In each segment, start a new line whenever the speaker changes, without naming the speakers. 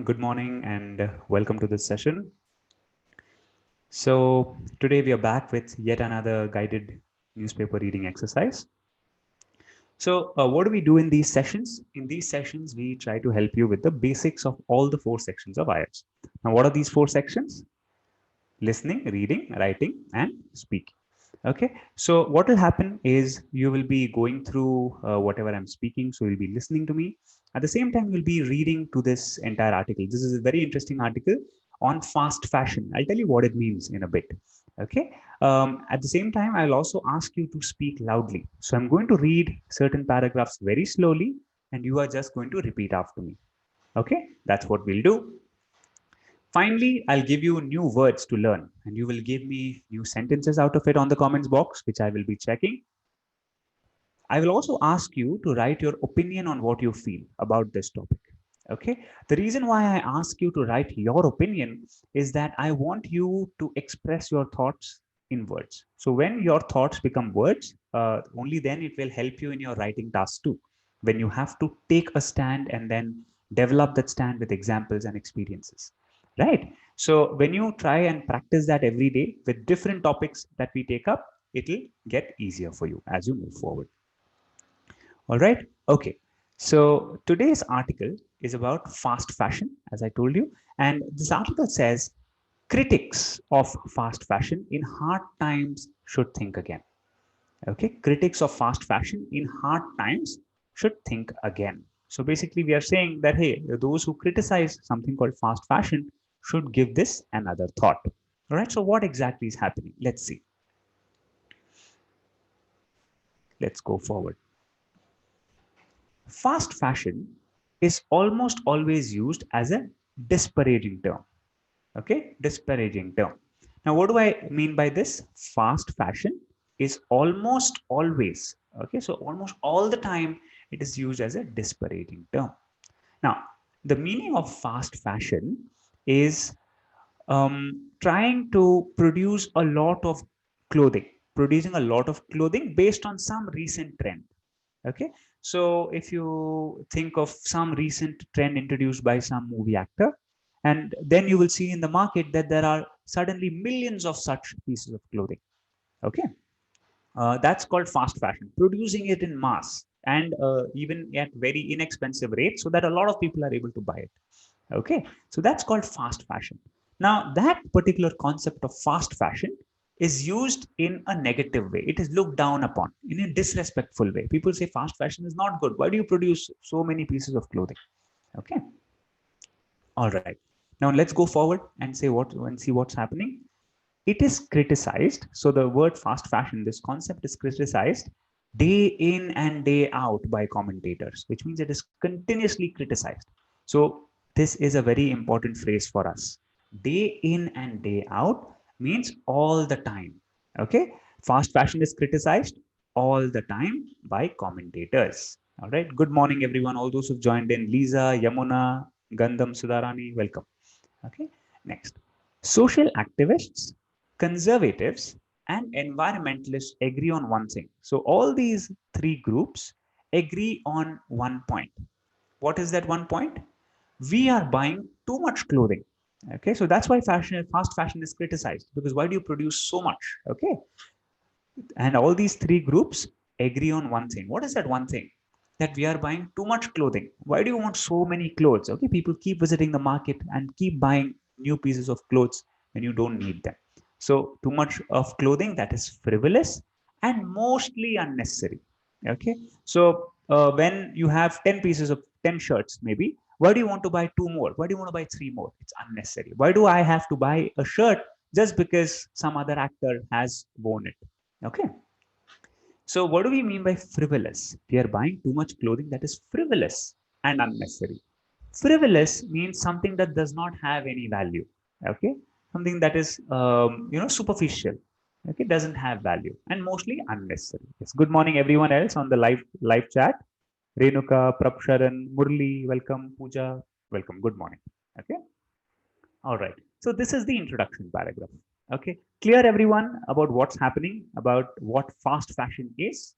good morning, and welcome to this session. So today we are back with yet another guided newspaper reading exercise. So what do we do in these sessions? In these sessions, we try to help you with the basics of all the 4 sections of IELTS. Now, what are these 4 sections? Listening, reading, writing, and speaking. Okay, so what will happen is you will be going through whatever I'm speaking. So you'll be listening to me. At the same time, you'll be reading to this entire article. This is a very interesting article on fast fashion. I'll tell you what it means in a bit. Okay. At the same time, I'll also ask you to speak loudly. So I'm going to read certain paragraphs very slowly, and you are just going to repeat after me. Okay, that's what we'll do. Finally, I'll give you new words to learn, and you will give me new sentences out of it on the comments box, which I will be checking. I will also ask you to write your opinion on what you feel about this topic. Okay. The reason why I ask you to write your opinion is that I want you to express your thoughts in words. So when your thoughts become words, only then it will help you in your writing task too. When you have to take a stand and then develop that stand with examples and experiences. Right. So when you try and practice that every day with different topics that we take up, it will get easier for you as you move forward. All right. Okay. So today's article is about fast fashion, as I told you. And this article says critics of fast fashion in hard times should think again. Okay. Critics of fast fashion in hard times should think again. So basically, we are saying that, hey, those who criticize something called fast fashion should give this another thought. All right. So what exactly is happening? Let's see. Let's go forward. Fast fashion is almost always used as a disparaging term. Okay, disparaging term. Now, what do I mean by this? Fast fashion is almost always, okay, so almost all the time it is used as a disparaging term. Now, the meaning of fast fashion is trying to produce a lot of clothing, producing a lot of clothing based on some recent trend. Okay, so if you think of some recent trend introduced by some movie actor, and then you will see in the market that there are suddenly millions of such pieces of clothing. Okay, that's called fast fashion, producing it in mass and even at very inexpensive rates so that a lot of people are able to buy it. Okay, so that's called fast fashion. Now, that particular concept of fast fashion is used in a negative way. It is looked down upon in a disrespectful way. People say fast fashion is not good. Why do you produce so many pieces of clothing? Okay, all right. Now let's go forward and see what's happening. It is criticized. So the word fast fashion, this concept is criticized day in and day out by commentators, which means it is continuously criticized. So this is a very important phrase for us. Day in and day out means all the time. Okay. Fast fashion is criticized all the time by commentators. All right. Good morning, everyone. All those who've joined in, Lisa, Yamuna, Gandham, Sudharani, welcome. Okay. Next. Social activists, conservatives, and environmentalists agree on one thing. So all these three groups agree on one point. What is that one point? We are buying too much clothing. Okay, so that's why fast fashion is criticized, because why do you produce so much? Okay, and all these three groups agree on one thing. What is that one thing? That we are buying too much clothing. Why do you want so many clothes? Okay, people keep visiting the market and keep buying new pieces of clothes when you don't need them. So too much of clothing, that is frivolous and mostly unnecessary. Okay, so when you have 10 pieces of 10 shirts, maybe, why do you want to buy two more? Why do you want to buy three more? It's unnecessary. Why do I have to buy a shirt just because some other actor has worn it? Okay. So what do we mean by frivolous? We are buying too much clothing that is frivolous and unnecessary. Frivolous means something that does not have any value. Okay. Something that is, superficial. Okay. Doesn't have value and mostly unnecessary. Yes. Good morning, everyone else on the live chat. Renuka, Prabsharan, Murli, welcome. Pooja, welcome. Good morning. Okay. All right. So this is the introduction paragraph. Okay. Clear everyone about what's happening, about what fast fashion is.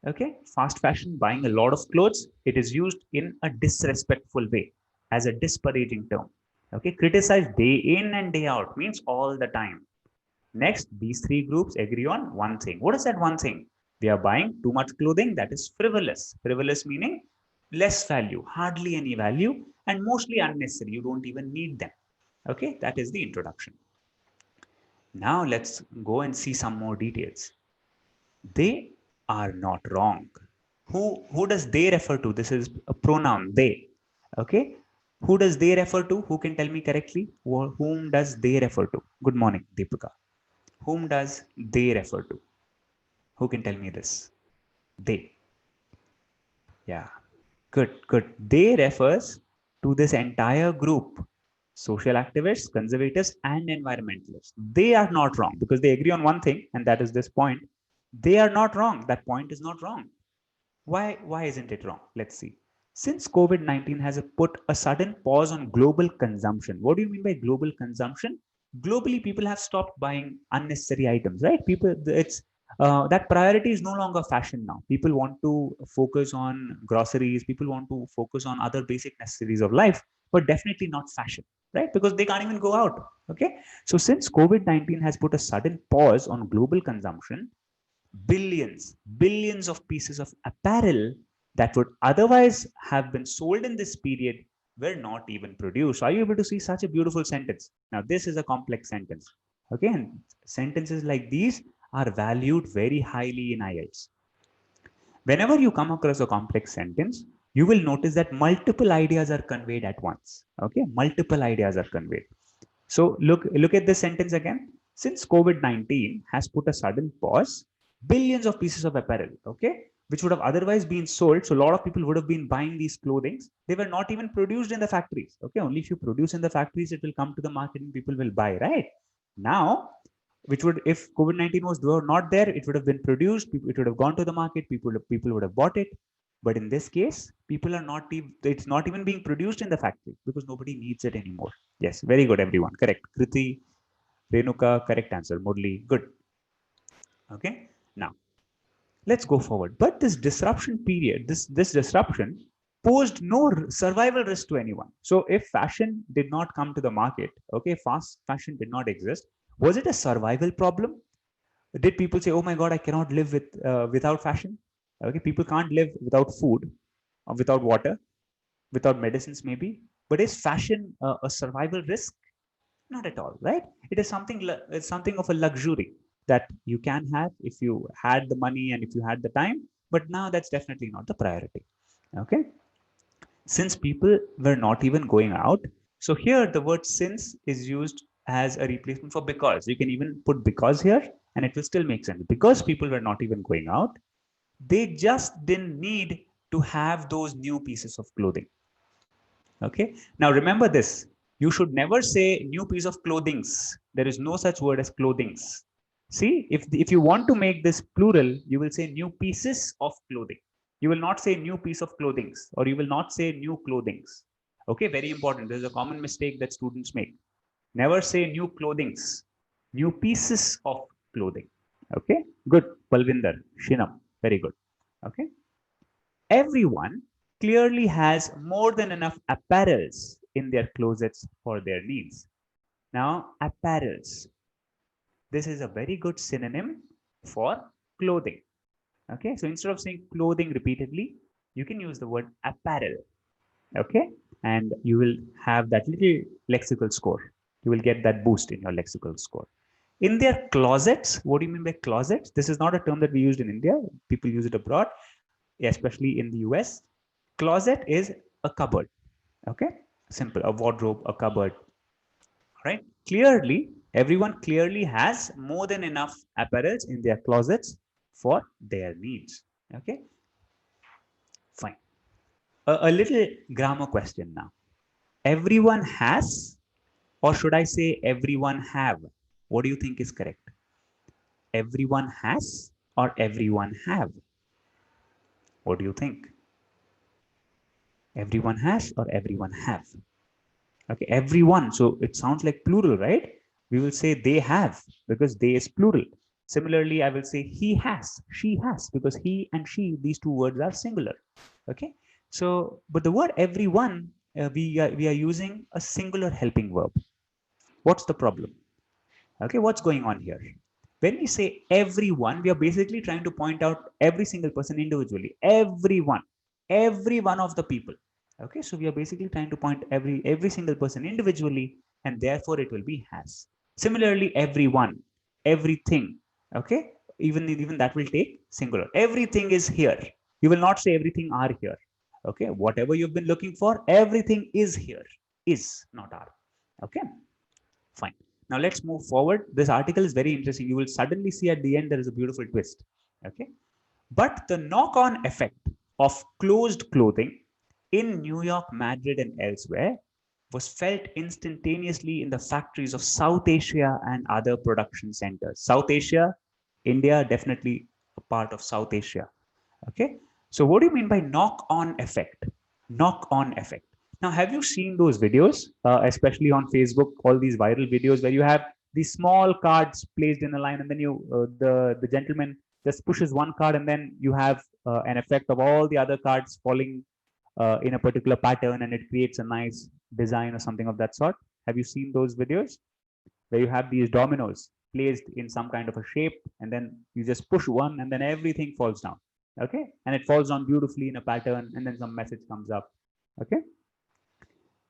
Okay. Fast fashion, buying a lot of clothes. It is used in a disrespectful way. as a disparaging term. Okay, criticize day in and day out means all the time. Next, these three groups agree on one thing. What is that one thing? They are buying too much clothing that is frivolous. Frivolous meaning less value, hardly any value, and mostly unnecessary. You don't even need them. Okay, that is the introduction. Now let's go and see some more details. They are not wrong. Who does they refer to? This is a pronoun, they. Okay. Who does they refer to? Who can tell me correctly? Whom does they refer to? Good morning, Deepika. Whom does they refer to? Who can tell me this? They. Yeah. Good, good. They refers to this entire group. Social activists, conservatives, and environmentalists. They are not wrong because they agree on one thing, and that is this point. They are not wrong. That point is not wrong. Why isn't it wrong? Let's see. Since COVID-19 has put a sudden pause on global consumption. What do you mean by global consumption? Globally, people have stopped buying unnecessary items, right? It's that priority is no longer fashion now. People want to focus on groceries. People want to focus on other basic necessities of life, but definitely not fashion, right? Because they can't even go out. Okay. So since COVID-19 has put a sudden pause on global consumption, billions of pieces of apparel that would otherwise have been sold in this period were not even produced. Are you able to see such a beautiful sentence? Now, this is a complex sentence. Okay, and sentences like these are valued very highly in IELTS. Whenever you come across a complex sentence, you will notice that multiple ideas are conveyed at once. Okay, multiple ideas are conveyed. So look at this sentence again. Since COVID-19 has put a sudden pause, billions of pieces of apparel, okay, which would have otherwise been sold. So a lot of people would have been buying these clothings. They were not even produced in the factories. Okay, only if you produce in the factories, it will come to the market and people will buy, right? Now, which would, if COVID-19 was not there, it would have been produced, it would have gone to the market, people would have bought it. But in this case, people are not even, it's not even being produced in the factory because nobody needs it anymore. Yes, very good, everyone. Correct. Kriti, Renuka, correct answer. Murli, good. Okay, now let's go forward. But this disruption period, this disruption posed no survival risk to anyone. So if fashion did not come to the market, okay, fast fashion did not exist, was it a survival problem? Did people say, oh my god, I cannot live without fashion? Okay, people can't live without food or without water, without medicines maybe. But is fashion a survival risk? Not at all, right? It is it's something of a luxury that you can have if you had the money and if you had the time, but now that's definitely not the priority. Okay, since people were not even going out, so here the word since is used as a replacement for because. You can even put because here and it will still make sense. Because people were not even going out, they just didn't need to have those new pieces of clothing. Okay, now remember this, you should never say new piece of clothings. There is no such word as clothings. See, if you want to make this plural, you will say new pieces of clothing. You will not say new piece of clothings, or you will not say new clothings. Okay, very important. There's a common mistake that students make. Never say new clothings, new pieces of clothing. Okay, good. Palvinder, Shinam, very good. Okay, everyone clearly has more than enough apparels in their closets for their needs. Now, apparels. This is a very good synonym for clothing. Okay, so instead of saying clothing repeatedly, you can use the word apparel. Okay, and you will have that little lexical score. You will get that boost in your lexical score. In their closets, what do you mean by closets? This is not a term that we used in India. People use it abroad, especially in the US. Closet is a cupboard. Okay, simple. A wardrobe, a cupboard. Right? Clearly, everyone clearly has more than enough apparels in their closets for their needs. Okay, fine. A little grammar question now. Everyone has, or should I say everyone have? What do you think is correct? Everyone has or everyone have? What do you think? Everyone has or everyone have? Okay, everyone. So it sounds like plural, right? We will say they have because they is plural. Similarly, I will say he has, she has, because he and she, these two words are singular. Okay. So, but the word everyone we are using a singular helping verb. What's the problem? Okay, what's going on here? When we say everyone, we are basically trying to point out every single person individually. Every one of the people. Okay, so we are basically trying to point every single person individually, and therefore it will be has. Similarly, everyone, everything. Okay, even that will take singular. Everything is here. You will not say everything are here. Okay, whatever you've been looking for, everything is here. Is not are. Okay. Fine. Now let's move forward. This article is very interesting. You will suddenly see at the end there is a beautiful twist. Okay. But the knock-on effect of closed clothing in New York, Madrid, and elsewhere was felt instantaneously in the factories of South Asia and other production centers. South Asia, India, definitely a part of South Asia. Okay. So what do you mean by knock-on effect? Knock-on effect. Now, have you seen those videos, especially on Facebook, all these viral videos where you have these small cards placed in a line, and then the gentleman just pushes one card, and then you have an effect of all the other cards falling in a particular pattern, and it creates a nice design or something of that sort. Have you seen those videos where you have these dominoes placed in some kind of a shape, and then you just push one, and then everything falls down? Okay, and it falls down beautifully in a pattern, and then some message comes up. Okay,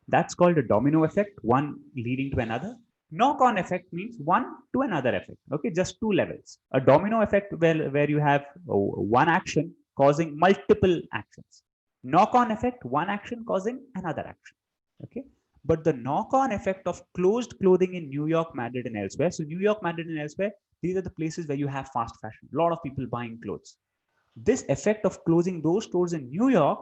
that's called a domino effect, one leading to another. Knock-on effect means one to another effect. Okay, just two levels. A domino effect where you have one action causing multiple actions. Knock-on effect, one action causing another action. Okay, but the knock-on effect of closed clothing in New York, Madrid, and elsewhere. So New York, Madrid, and elsewhere, these are the places where you have fast fashion. A lot of people buying clothes. This effect of closing those stores in New York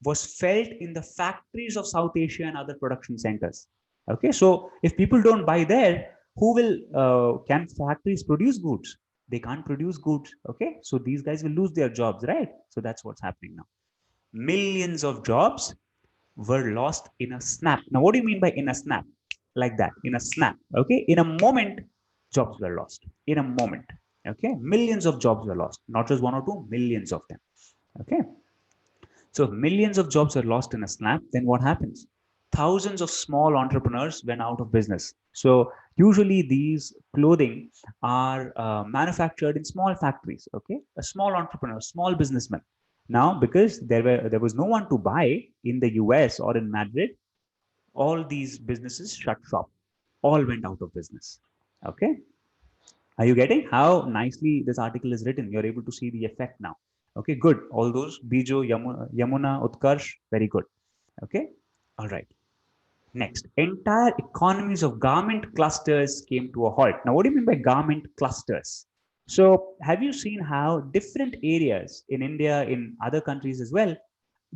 was felt in the factories of South Asia and other production centers. Okay, so if people don't buy there, who will, can factories produce goods? They can't produce goods. Okay, so these guys will lose their jobs, right? So that's what's happening now. Millions of jobs were lost in a snap. Now, what do you mean by in a snap? Like that, in a snap. Okay, in a moment, jobs were lost. In a moment. Okay, millions of jobs were lost, not just one or two, millions of them. Okay, so if millions of jobs are lost in a snap, then what happens? Thousands of small entrepreneurs went out of business. So usually these clothing are manufactured in small factories. Okay, a small entrepreneur, small businessman. Now, because there was no one to buy in the US or in Madrid, all these businesses shut shop. All went out of business. Okay, are you getting how nicely this article is written? You're able to see the effect now. Okay, good. All those Bijo, Yamuna, Utkarsh, very good. Okay, all right. Next, entire economies of garment clusters came to a halt. Now, what do you mean by garment clusters? So, have you seen how different areas in India, in other countries as well,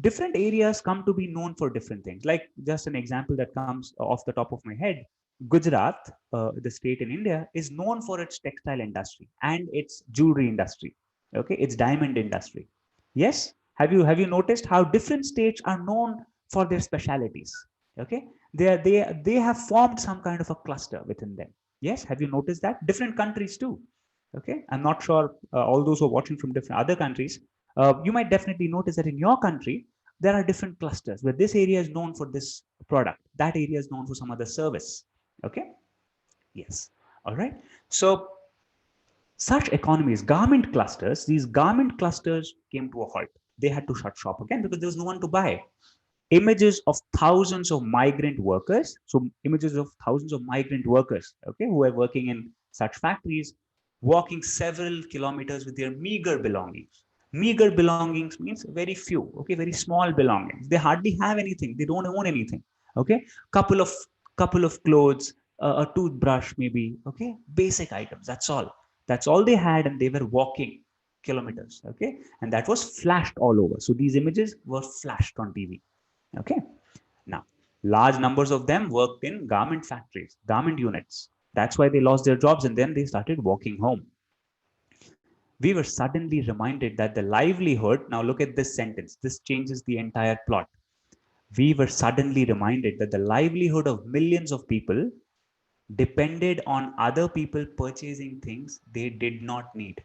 different areas come to be known for different things? Like, just an example that comes off the top of my head, Gujarat, the state in India, is known for its textile industry and its jewelry industry. Okay, its diamond industry. Yes, have you noticed how different states are known for their specialities? Okay, they have formed some kind of a cluster within them. Yes, have you noticed that? Different countries too. Okay, I'm not sure, all those who are watching from different other countries, you might definitely notice that in your country there are different clusters where this area is known for this product, that area is known for some other service. Okay, yes, all right. So such economies, garment clusters, these garment clusters came to a halt. They had to shut shop again because there was no one to buy. Images of thousands of migrant workers, so images of thousands of migrant workers, okay, who are working in such factories, walking several kilometers with their meager belongings. Meager belongings means very few, okay, very small belongings. They hardly have anything. They don't own anything. Okay, couple of couple of clothes, a toothbrush, maybe. Okay, basic items. That's all. That's all they had, and they were walking kilometers. Okay, and that was flashed all over. So these images were flashed on TV. Okay, now large numbers of them worked in garment factories, garment units. That's why they lost their jobs, and then they started walking home. We were suddenly reminded that the livelihood, now look at this sentence, this changes the entire plot. We were suddenly reminded that the livelihood of millions of people depended on other people purchasing things they did not need.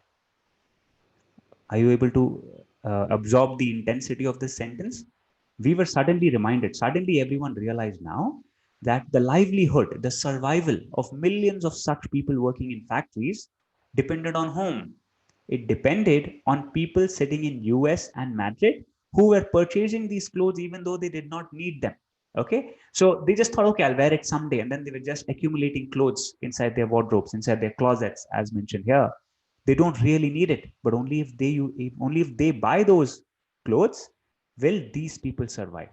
Are you able to absorb the intensity of this sentence? we were suddenly reminded, suddenly everyone realized now that the livelihood, the survival of millions of such people working in factories depended on whom? It depended on people sitting in US and Madrid who were purchasing these clothes even though they did not need them. Okay, so they just thought, okay, I'll wear it someday, and then they were just accumulating clothes inside their wardrobes, inside their closets, as mentioned here. They don't really need it, but only if they buy those clothes will these people survive.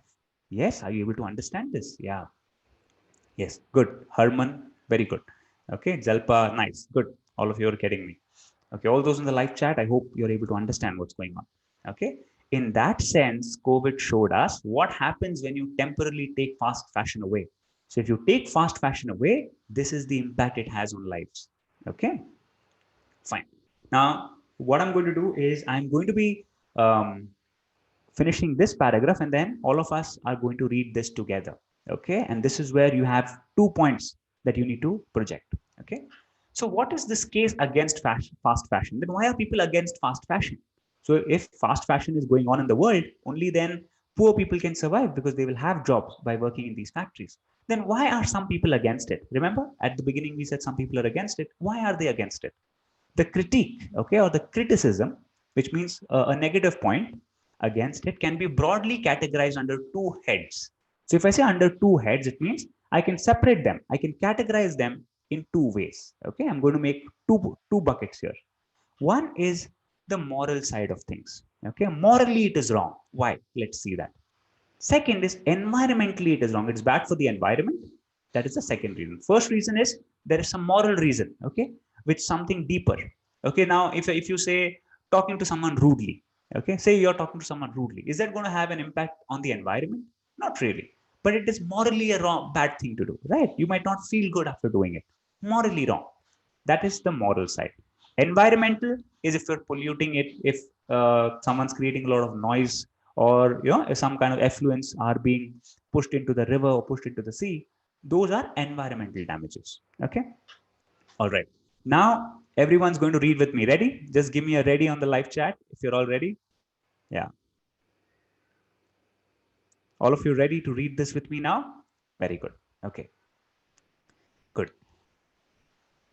Yes, are you able to understand this? Yeah. Yes, good. Herman, very good. Okay, Jalpa, nice, good. All of you are getting me. Okay, all those in the live chat, I hope you're able to understand what's going on. Okay, in that sense, COVID showed us what happens when you temporarily take fast fashion away. So if you take fast fashion away, this is the impact it has on lives. Okay, fine. Now what I'm going to do is I'm going to be um, finishing this paragraph, and then all of us are going to read this together. Okay, and this is where you have 2 points that you need to project. Okay, so what is this case against fast fashion? Then why are people against fast fashion? So if fast fashion is going on in the world, only then poor people can survive because they will have jobs by working in these factories. Then why are some people against it? Remember at the beginning we said some people are against it. Why are they against it? The critique, okay, or the criticism, which means a negative point against it, can be broadly categorized under two heads. So if I say under two heads, it means I can separate them, I can categorize them in two ways. Okay, I'm going to make two buckets here. One is the moral side of things. Okay, morally it is wrong. Why? Let's see that. Second is environmentally it is wrong. It's bad for the environment. That is the second reason. First reason is there is some moral reason, okay, which something deeper. Okay, now if you say talking to someone rudely, okay, say you're talking to someone rudely, is that going to have an impact on the environment? Not really, but it is morally a wrong, bad thing to do, right? You might not feel good after doing it. Morally wrong. That is the moral side. Environmental is if you're polluting it, if someone's creating a lot of noise, or if some kind of effluents are being pushed into the river or pushed into the sea. Those are environmental damages. Okay, all right. Now everyone's going to read with me. Ready? Just give me a ready on the live chat if you're all ready. Yeah, all of you ready to read this with me now? Very good. Okay, good.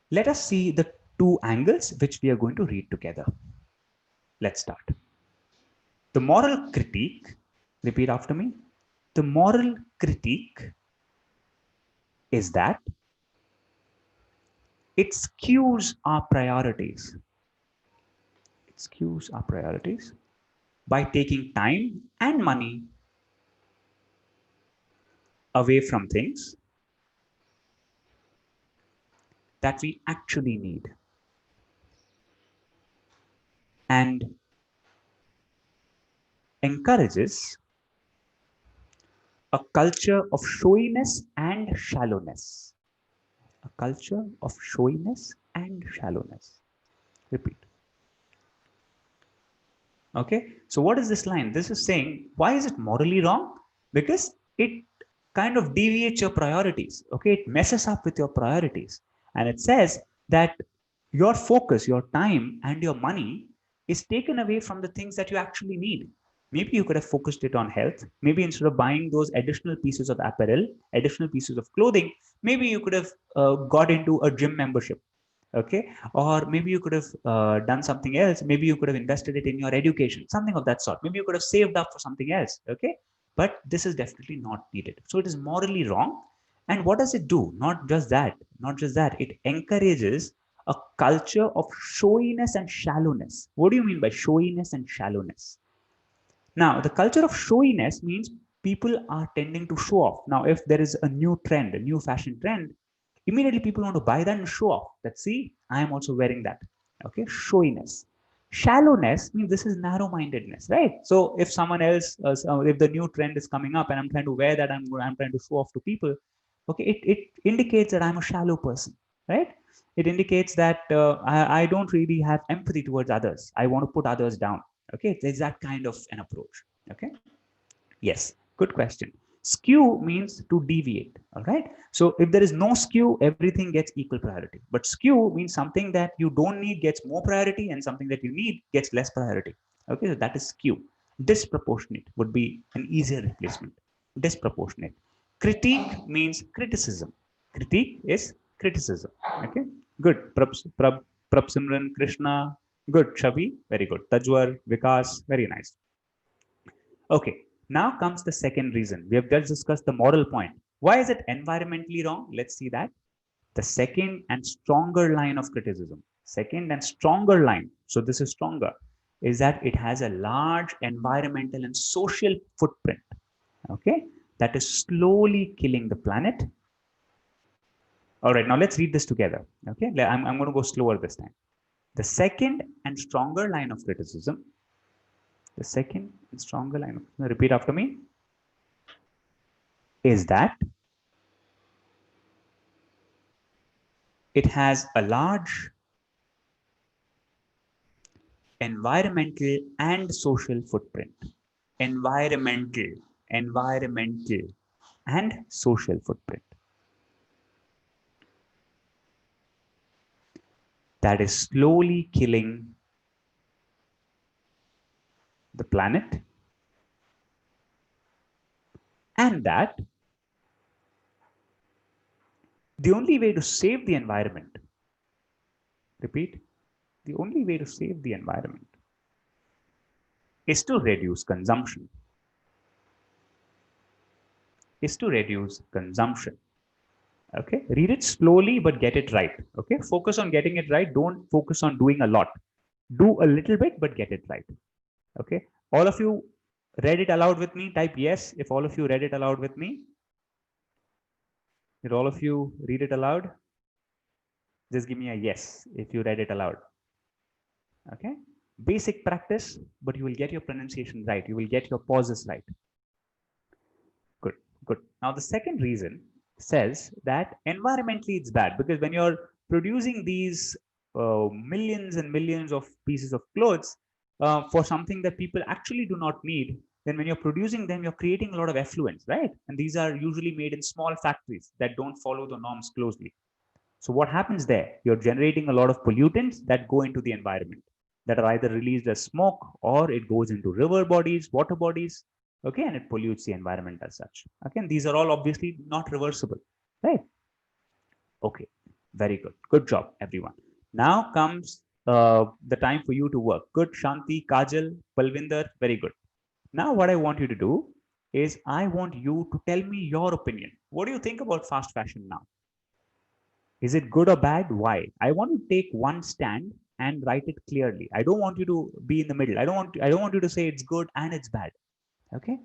Let us see the two angles which we are going to read together. Let's start. The moral critique, repeat after me. The moral critique is that it skews our priorities. It skews our priorities by taking time and money away from things that we actually need, and encourages a culture of showiness and shallowness. A culture of showiness and shallowness. Repeat. Okay, so what is this line? This is saying, why is it morally wrong? Because it kind of deviates your priorities. Okay, it messes up with your priorities. And it says that your focus, your time, and your money is taken away from the things that you actually need. Maybe you could have focused it on health. Maybe instead of buying those additional pieces of apparel, additional pieces of clothing, maybe you could have got into a gym membership. Okay, or maybe you could have done something else. Maybe you could have invested it in your education, something of that sort. Maybe you could have saved up for something else. Okay, but this is definitely not needed, so it is morally wrong. And what does it do? Not just that, it encourages a culture of showiness and shallowness. What do you mean by showiness and shallowness? Now, the culture of showiness means people are tending to show off. Now, if there is a new trend, a new fashion trend, immediately people want to buy that and show off. That, see, I am also wearing that. Okay, showiness. Shallowness means this is narrow-mindedness, right? So if someone else, if the new trend is coming up and I'm trying to wear that, I'm trying to show off to people. Okay, it indicates that I'm a shallow person, right? It indicates that I don't really have empathy towards others. I want to put others down. Okay, there's that kind of an approach. Okay, yes, good question. Skew means to deviate. All right, so if there is no skew, everything gets equal priority. But skew means something that you don't need gets more priority, and something that you need gets less priority. Okay, so that is skew. Disproportionate would be an easier replacement. Disproportionate. Critique means criticism. Critique is criticism. Okay, good. Prabsimran, Krishna, good. Chavi, very good. Tajwar, Vikas, very nice. Okay, now comes the second reason. We have just discussed the moral point. Why is it environmentally wrong? Let's see that. The second and stronger line of criticism, second and stronger line, so this is stronger, is that it has a large environmental and social footprint, okay, that is slowly killing the planet. All right, now let's read this together. Okay, I'm going to go slower this time. The second and stronger line of criticism, the second and stronger line of, repeat after me, is that it has a large environmental and social footprint. Environmental, environmental and social footprint. That is slowly killing the planet, and that the only way to save the environment, repeat, the only way to save the environment is to reduce consumption. Is to reduce consumption. Okay, read it slowly but get it right. Okay, focus on getting it right. Don't focus on doing a lot. Do a little bit but get it right. Okay, all of you read it aloud with me. Type yes if all of you read it aloud with me. Did all of you read it aloud? Just give me a yes if you read it aloud. Okay, basic practice, but you will get your pronunciation right. You will get your pauses right. Good, good. Now the second reason says that environmentally it's bad, because when you're producing these millions and millions of pieces of clothes for something that people actually do not need, then when you're producing them, you're creating a lot of effluents, right? And these are usually made in small factories that don't follow the norms closely. So what happens there? You're generating a lot of pollutants that go into the environment, that are either released as smoke or it goes into river bodies, water bodies, okay, and it pollutes the environment as such. Okay, and these are all obviously not reversible, right? Okay, very good. Good job, everyone. Now comes the time for you to work. Good, Shanti, Kajal, Palvinder, very good. Now what I want you to do is I want you to tell me your opinion. What do you think about fast fashion now? Is it good or bad? Why? I want to take one stand and write it clearly. I don't want you to be in the middle. I don't want you to say it's good and it's bad. Okay?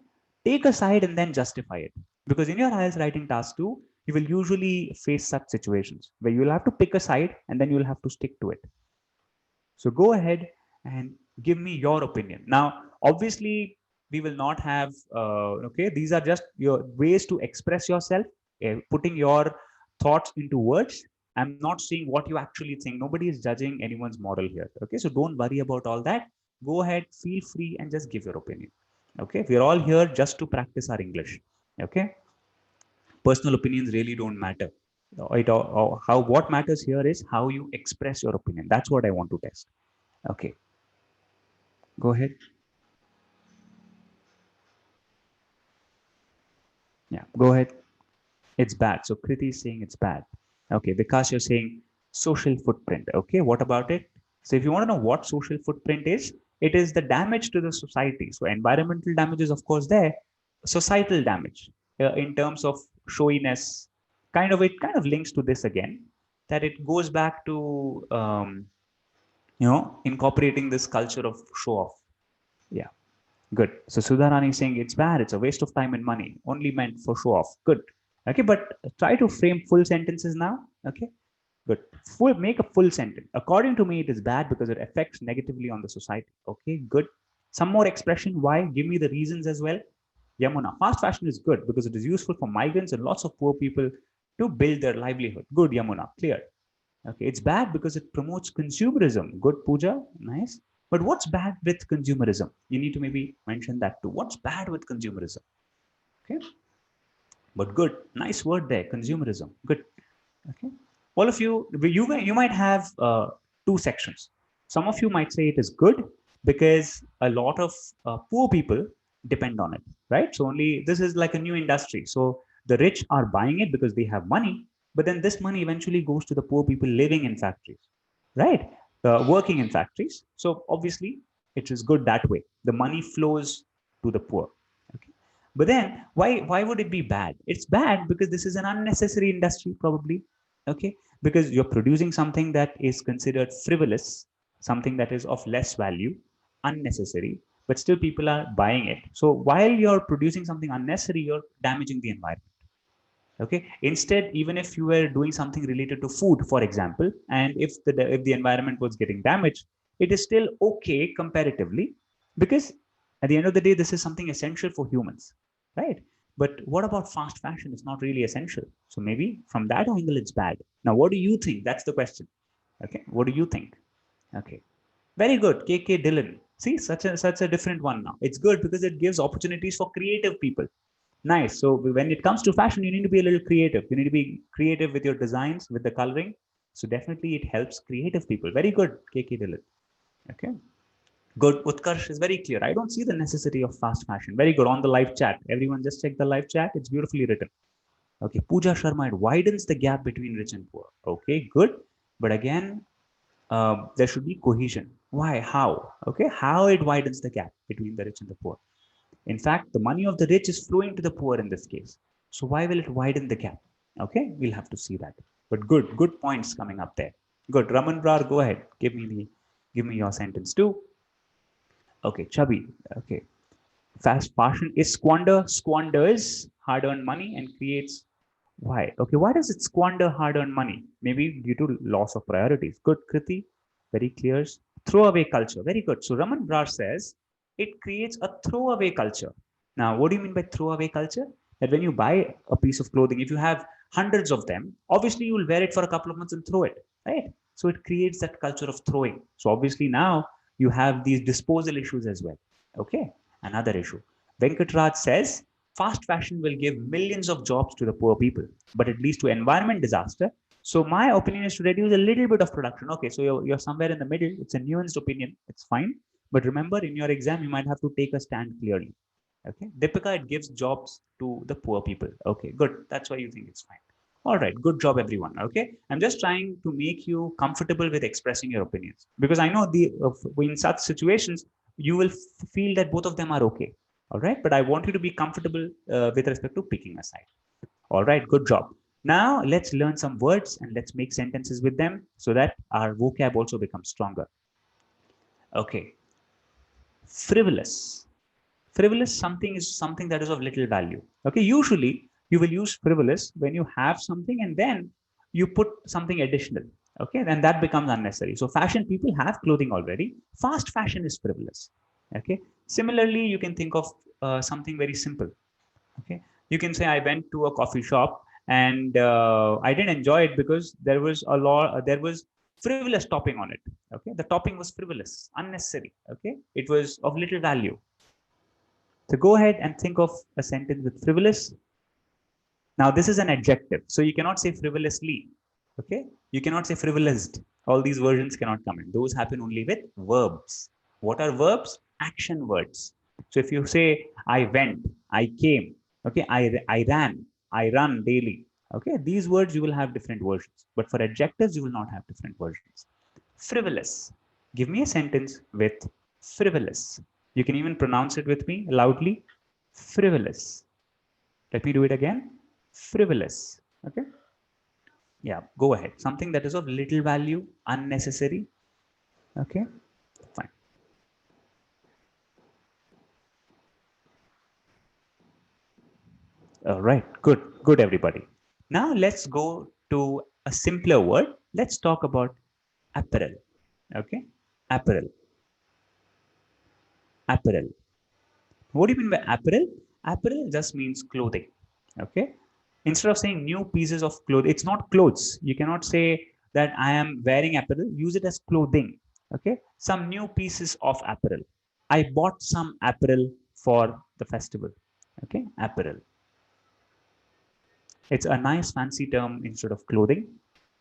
Take a side and then justify it. Because in your IELTS writing task 2, you will usually face such situations where you'll have to pick a side and then you'll have to stick to it. So go ahead and give me your opinion. Now, obviously, we will not have, okay, these are just your ways to express yourself, putting your thoughts into words. I'm not saying what you actually think. Nobody is judging anyone's model here. Okay, so don't worry about all that. Go ahead, feel free, and just give your opinion. Okay, we're all here just to practice our English. Okay, personal opinions really don't matter. What matters here is how you express your opinion. That's what I want to test. Okay, go ahead. Yeah, go ahead. It's bad. So Kriti is saying it's bad. Okay, Vikas, you're saying social footprint. Okay, what about it? So if you want to know what social footprint is, it is the damage to the society. So environmental damage is of course there, societal damage in terms of showiness. It kind of links to this again, that it goes back to incorporating this culture of show off. Yeah. Good. So Sudharani is saying it's bad. It's a waste of time and money. Only meant for show off. Good. Okay, but try to frame full sentences now. Okay. Good. Make a full sentence. According to me, it is bad because it affects negatively on the society. Okay. Good. Some more expression. Why? Give me the reasons as well. Yamuna. Fast fashion is good because it is useful for migrants and lots of poor people to build their livelihood. Good, Yamuna. Clear. Okay. It's bad because it promotes consumerism. Good, Pooja. Nice. But what's bad with consumerism? You need to maybe mention that too. What's bad with consumerism? Okay. But good. Nice word there. Consumerism. Good. Okay. All of you, you might have two sections. Some of you might say it is good, because a lot of poor people depend on it, right? So only this is like a new industry. So the rich are buying it because they have money, but then this money eventually goes to the poor people living in factories, right? Working in factories. So obviously, it is good that way. The money flows to the poor. Okay. But then why would it be bad? It's bad because this is an unnecessary industry, probably. Okay. Because you're producing something that is considered frivolous, something that is of less value, unnecessary, but still people are buying it. So while you're producing something unnecessary, you're damaging the environment. Okay, instead, even if you were doing something related to food, for example, and if the environment was getting damaged, it is still okay comparatively, because at the end of the day, this is something essential for humans, right? But what about fast fashion? It's not really essential. So maybe from that angle it's bad. Now what do you think? That's the question. Okay, what do you think? Okay, very good, KK Dylan. See, such a different one. Now it's good because it gives opportunities for creative people. Nice. So when it comes to fashion, you need to be a little creative. You need to be creative with your designs, with the coloring. So definitely it helps creative people. Very good, KK Dilip. Okay. Good. Utkarsh is very clear. I don't see the necessity of fast fashion. Very good. On the live chat. Everyone just check the live chat. It's beautifully written. Okay. Pooja Sharma, it widens the gap between rich and poor. Okay, good. But again, there should be cohesion. Why? How? Okay. How it widens the gap between the rich and the poor. In fact, the money of the rich is flowing to the poor in this case. So why will it widen the gap? Okay, we'll have to see that. But good points coming up there. Good, Raman Brar, go ahead. Give me your sentence too. Okay, Chubby. Okay, fast fashion is squanders hard-earned money and creates. Why? Okay, why does it squander hard-earned money? Maybe due to loss of priorities. Good, Kriti. Very clear. Throwaway culture. Very good. So Raman Brar says it creates a throwaway culture. Now, what do you mean by throwaway culture? That when you buy a piece of clothing, if you have hundreds of them, obviously you will wear it for a couple of months and throw it, right? So it creates that culture of throwing. So obviously now you have these disposal issues as well. Okay, another issue. Venkatraj says fast fashion will give millions of jobs to the poor people, but it leads to environment disaster. So my opinion is to reduce a little bit of production. Okay, so you're somewhere in the middle. It's a nuanced opinion. It's fine. But remember, in your exam, you might have to take a stand clearly. Okay, Deepika, it gives jobs to the poor people. Okay, good. That's why you think it's fine. All right, good job, everyone. Okay, I'm just trying to make you comfortable with expressing your opinions, because I know in such situations you will feel that both of them are okay. All right, but I want you to be comfortable with respect to picking a side. All right, good job. Now let's learn some words and let's make sentences with them so that our vocab also becomes stronger. Okay, frivolous. Frivolous something is something that is of little value. Okay, usually you will use frivolous when you have something and then you put something additional. Okay, then that becomes unnecessary. So fashion people have clothing already. Fast fashion is frivolous. Okay, similarly, you can think of something very simple. Okay, you can say I went to a coffee shop and I didn't enjoy it because there was frivolous topping on it. Okay, the topping was frivolous, unnecessary. Okay, it was of little value. So go ahead and think of a sentence with frivolous. Now this is an adjective, so you cannot say frivolously. Okay, you cannot say frivolized. All these versions cannot come in. Those happen only with verbs. What are verbs? Action words. So if you say I went, I came, okay, I ran, I run daily. Okay, these words you will have different versions, but for adjectives you will not have different versions. Frivolous. Give me a sentence with frivolous. You can even pronounce it with me loudly. Frivolous. Let me do it again. Frivolous. Okay. Yeah, go ahead. Something that is of little value, unnecessary. Okay. Fine. All right. Good. Good, everybody. Now let's go to a simpler word. Let's talk about apparel. Okay. Apparel. Apparel. What do you mean by apparel? Apparel just means clothing. Okay. Instead of saying new pieces of clothing, it's not clothes. You cannot say that I am wearing apparel. Use it as clothing. Okay. Some new pieces of apparel. I bought some apparel for the festival. Okay. Apparel. It's a nice fancy term instead of clothing,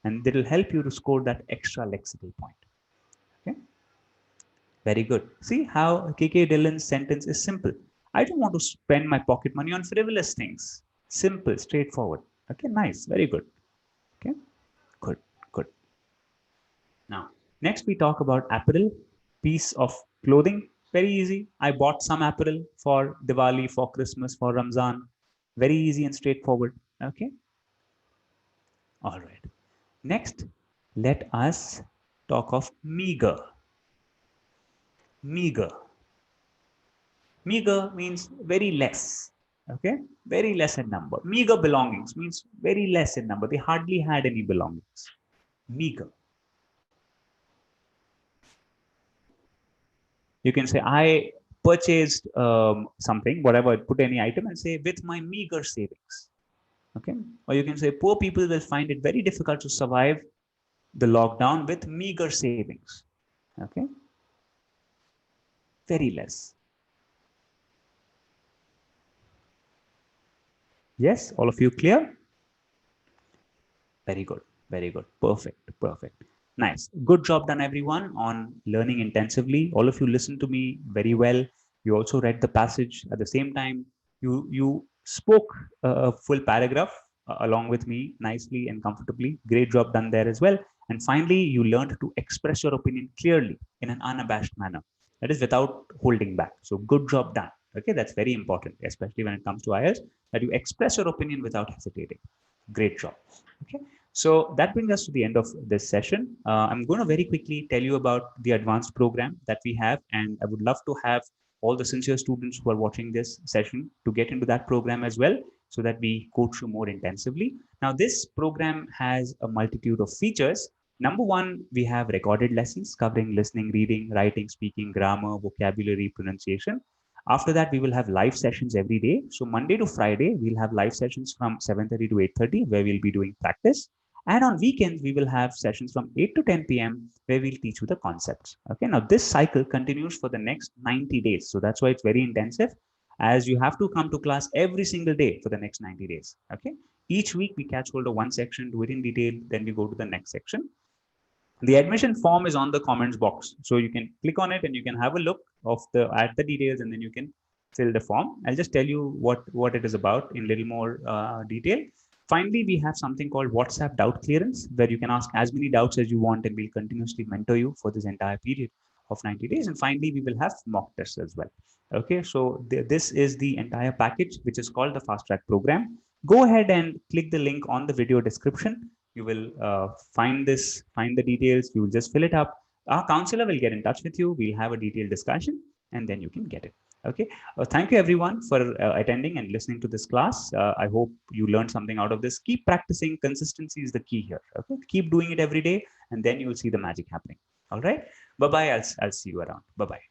and it will help you to score that extra lexical point. Okay. Very good. See how KK Dillon's sentence is simple. I don't want to spend my pocket money on frivolous things. Simple, straightforward. Okay, nice. Very good. Okay, good, good. Now, next we talk about apparel, piece of clothing. Very easy. I bought some apparel for Diwali, for Christmas, for Ramzan. Very easy and straightforward. Okay, all right. Next, let us talk of meager. Meager. Meager means very less. Okay, very less in number. Meager belongings means very less in number. They hardly had any belongings. Meager. You can say, I purchased something, whatever, put any item and say, with my meager savings. Okay, or you can say, poor people will find it very difficult to survive the lockdown with meager savings. Okay, very less. Yes, all of you clear? Very good. Very good. Perfect. Perfect. Nice. Good job done, everyone, on learning intensively. All of you listened to me very well. You also read the passage at the same time. You spoke a full paragraph along with me nicely and comfortably. Great job done there as well. And finally, you learned to express your opinion clearly in an unabashed manner. That is without holding back. So good job done. Okay, that's very important, especially when it comes to IELTS, that you express your opinion without hesitating. Great job. Okay, so that brings us to the end of this session. I'm going to very quickly tell you about the advanced program that we have, and I would love to have all the sincere students who are watching this session to get into that program as well, so that we coach you more intensively. Now, this program has a multitude of features. Number one, we have recorded lessons covering listening, reading, writing, speaking, grammar, vocabulary, pronunciation. After that, we will have live sessions every day. So Monday to Friday, we'll have live sessions from 7:30 to 8:30, where we'll be doing practice. And on weekends, we will have sessions from 8 to 10 p.m. where we'll teach you the concepts. Okay, now this cycle continues for the next 90 days. So that's why it's very intensive, as you have to come to class every single day for the next 90 days. Okay, each week we catch hold of one section, do it in detail, then we go to the next section. The admission form is on the comments box, so you can click on it and you can have a look of the details, and then you can fill the form. I'll just tell you what it is about in little more detail. Finally, we have something called WhatsApp doubt clearance, where you can ask as many doubts as you want, and we'll continuously mentor you for this entire period of 90 days. And finally, we will have mock tests as well. Okay, so this is the entire package, which is called the fast track program. Go ahead and click the link on the video description. You will find the details. You will just fill it up. Our counselor will get in touch with you. We'll have a detailed discussion, and then you can get it. Okay, thank you everyone for attending and listening to this class. I hope you learned something out of this. Keep practicing. Consistency is the key here. Okay, keep doing it every day, and then you will see the magic happening. All right, bye bye. I'll see you around. Bye bye.